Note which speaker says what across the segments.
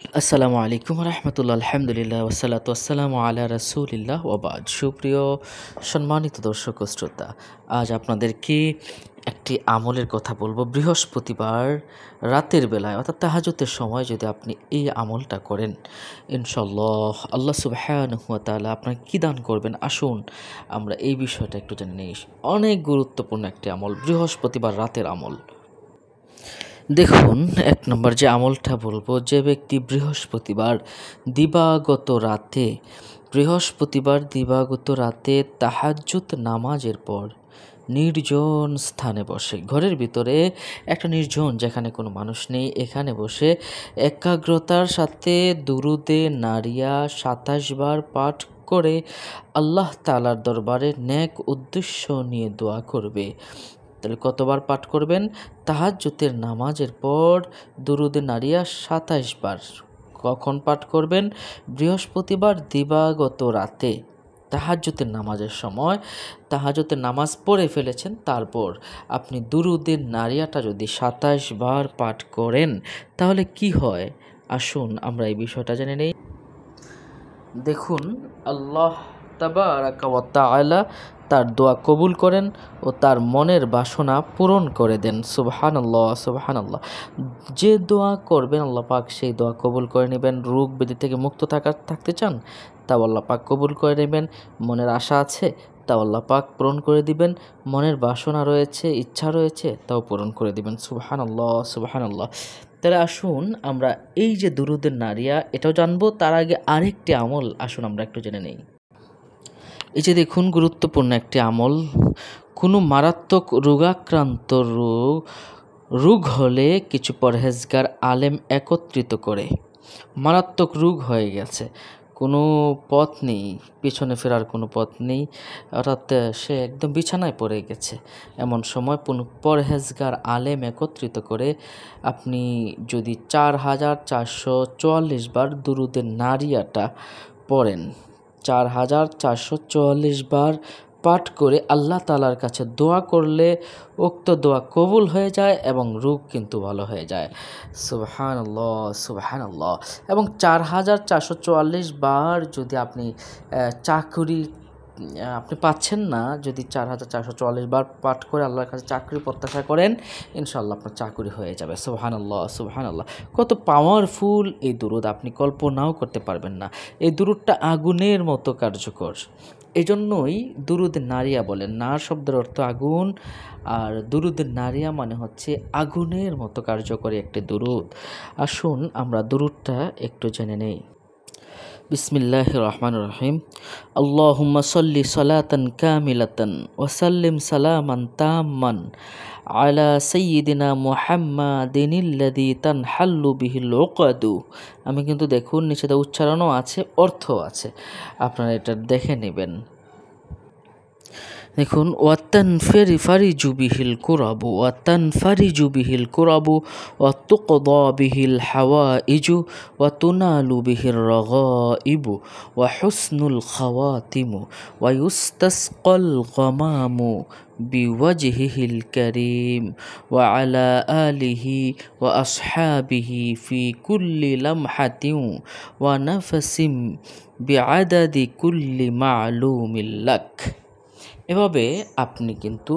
Speaker 1: আসসালামু আলাইকুম রহমতুল্লাহ, আলহামদুলিল্লাহ, ওয়াসালাতু ওয়াসসালামু আলা রাসূলিল্লাহ ওয়া বাদ। সুপ্রিয় সম্মানিত দর্শক ও শ্রোতা, আজ আপনাদেরকে একটি আমলের কথা বলবো। বৃহস্পতিবার রাতের বেলায় অর্থাৎ তাহাজ্জুদের সময় যদি আপনি এই আমলটা করেন, ইনশাআল্লাহ আল্লাহ সুবহানাহু ওয়া তাআলা আপনাকে কী দান করবেন। আসুন আমরা এই বিষয়টা একটু জেনে নিই। অনেক গুরুত্বপূর্ণ একটি আমল, বৃহস্পতিবার রাতের আমল। দেখুন, এক নম্বর যে আমলটা বলবো, যে ব্যক্তি বৃহস্পতিবার দিবাগত রাতে তাহাজ্জুদ নামাজের পর নির্জন স্থানে বসে, ঘরের ভিতরে একটা নির্জন যেখানে কোনো মানুষ নেই, এখানে বসে একাগ্রতার সাথে দুরুদে নারিয়া ২৭ বার পাঠ করে আল্লাহ তাআলার দরবারে নেক উদ্দেশ্য নিয়ে দোয়া করবে। তাহলে কতবার পাঠ করবেন? তাহাজ্জুদের নামাজের পর দুরুদে নারিয়া ২৭ বার। কখন পাঠ করবেন? বৃহস্পতিবার দিবাগত রাতে তাহাজ্জুদের নামাজের সময়। তাহাজ্জুদের নামাজ পড়ে ফেলেছেন, তারপর আপনি দুরুদের নারিয়াটা যদি ২৭ বার পাঠ করেন তাহলে কি হয়? আসুন আমরা এই বিষয়টা জেনে নেই। দেখুন, আল্লাহ তাবারাকা ওয়া তাআলা তার দোয়া কবুল করেন ও তার মনের বাসনা পূরণ করে দেন। সুবহানাল্লাহ, সুবহানাল্লাহ। যে দোয়া করবেন আল্লাহ পাক সেই দোয়া কবুল করে নেবেন। রোগ ব্যাধি থেকে মুক্ত থাকতে চান, তাও আল্লাহ পাক কবুল করে নেবেন। মনের আশা আছে, তাও আল্লাহ পাক পূরণ করে দিবেন। মনের বাসনা রয়েছে, ইচ্ছা রয়েছে, তাও পূরণ করে দিবেন। সুবহানাল্লাহ, সুবহানাল্লাহ। তাহলে আসুন আমরা এই যে দুরুদের নারিয়া এটাও জানবো, তার আগে আরেকটি আমল আসুন আমরা একটু জেনে নেই। এই যে দেখুন, গুরুত্বপূর্ণ একটি আমল। কোনো মারাত্মক রোগাক্রান্ত রোগ হলে কিছু পরহেজগার আলেম একত্রিত করে, মারাত্মক রোগ হয়ে গেছে, কোনো পথ নেই, পিছনে ফেরার কোনো পথ নেই, অর্থাৎ সে একদম বিছানায় পড়ে গেছে, এমন সময় পরহেজগার আলেম একত্রিত করে আপনি যদি ৪,৪৪৪ বার দুরুদের নারিয়াটা পড়েন, ৪,৪৪৪ বার পাঠ করে আল্লাহ তাআলার কাছে দোয়া করলে উক্ত দোয়া কবুল হয়ে যায় এবং রোগ কিন্তু ভালো হয়ে যায়। সুবহানাল্লাহ, সুবহানাল্লাহ। এবং ৪,৪৪৪ বার যদি আপনি চাকরি আপনি পাচ্ছেন না, যদি ৪,৪৪৪ বার পাঠ করে আল্লাহর কাছে চাকরি প্রত্যাশা করেন, ইনশাআল্লাহ আপনার চাকরি হয়ে যাবে। সুবহানাল্লাহ, সুবহানাল্লাহ। কত পাওয়ারফুল এই দুরূদ, আপনি কল্পনাও করতে পারবেন না। এই দুরূদটা আগুনের মতো কার্যকর। এজন্যই দুরুদ নারিয়া বলেন। নার শব্দের অর্থ আগুন, আর দুরুদ নারিয়া মানে হচ্ছে আগুনের মতো কার্যকরী একটি দুরুদ। আসুন আমরা দুরুদটা একটু জেনে নেই। বিসমিল্লাহির রহমানির রহিম। আল্লাহুম্মা সাল্লি সালাতান কামিলাতান ওয়া সাল্লিম সালামান তাম্মান আলা সাইয়্যিদিনা মুহাম্মাদিনিল্লাযী তানহাল্লু বিহিল উকদু। আমি কিন্তু দেখুন নিচেতে উচ্চারণও আছে, অর্থ আছে, আপনারা এটা দেখে নেবেন। দেখুন, ফারিজু বিহিল কুরাবু ওয়া তুকদা বিহিল হাওয়াইজু ওয়া তুনালু বিহির রাগাইবু ওয়া হুসনুল খাওয়াতিমু ওয়া ইউস্তাসকাল গামামু বিওয়াজহিহিল কারীম ওয়া আলা আলিহি ওয়া আসহাবিহি ফি কুল্লি লামহাতিন ওয়া নাফসিম বিআদাদি কুল্লি মা'লুমিল লাক। এভাবে আপনি কিন্তু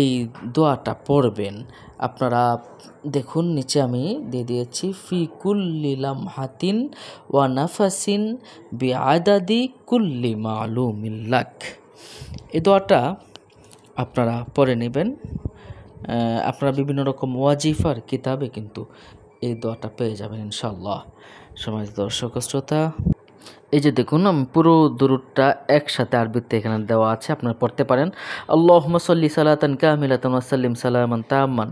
Speaker 1: এই দোয়াটা পড়বেন। আপনারা দেখুন নিচে আমি দিয়ে দিয়েছি, ফি কুল্লি লামহাতিন ওয়া নাফাসিন বিআদাদি কুল্লি মা'লুমিল লাক। এই দোয়াটা আপনারা পড়ে নেবেন। আপনারা বিভিন্ন রকম ওয়াজিফার কিতাবে কিন্তু এই দোয়াটা পেয়ে যাবেন ইনশাআল্লাহ। সম্মানিত দর্শক ও শ্রোতা, এই যে দেখুন, আমি পুরো দুরূদটা একসাথে আরবিতে এখানে দেওয়া আছে, আপনারা পড়তে পারেন। আল্লাহুম্মা সাল্লি সালাতান কামিলাতান ওয়া সাল্লিম সালামান তাম্মান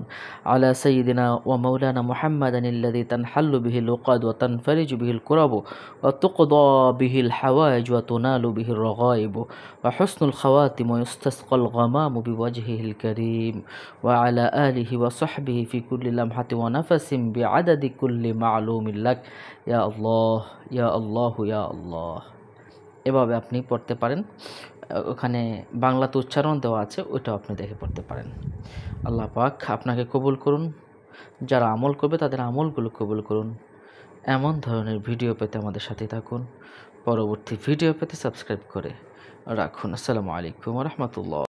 Speaker 1: আলা সাইয়্যিদিনা ওয়া মাওলানা মুহাম্মাদানিল্লাযী তানহাল্লু বিহিল উকদ ওয়া তানফারিজু বিহিল কুরাবু ওয়া তুকদা বিহিল হাওয়াইজ ওয়া তুনালু বিহির রাগাইবু ওয়া হুসনুল খাওয়াতিম ওয়া ইউস্তাসকাল গামামু বিওয়াজহিহিল কারীম ওয়া আলা আলিহি ওয়া সাহবিহি ফি কুল্লি লামহাতিন ওয়া নাফাসিন বিআদাদি কুল্লি মা'লুমিল লাক। ইয়া আল্লাহ, ইয়া আল্লাহু, ইয়া আল্লাহ। এভাবে আপনি পড়তে পারেন। ওখানে বাংলাতে উচ্চারণ দেওয়া আছে, ওইটাও আপনি দেখে পড়তে পারেন। আল্লাহ পাক আপনাকে কবুল করুন, যারা আমল করবে তাদের আমলগুলো কবুল করুন। এমন ধরনের ভিডিও পেতে আমাদের সাথে থাকুন। পরবর্তী ভিডিও পেতে সাবস্ক্রাইব করে রাখুন। আসসালামু আলাইকুম ওয়া রাহমাতুল্লাহ।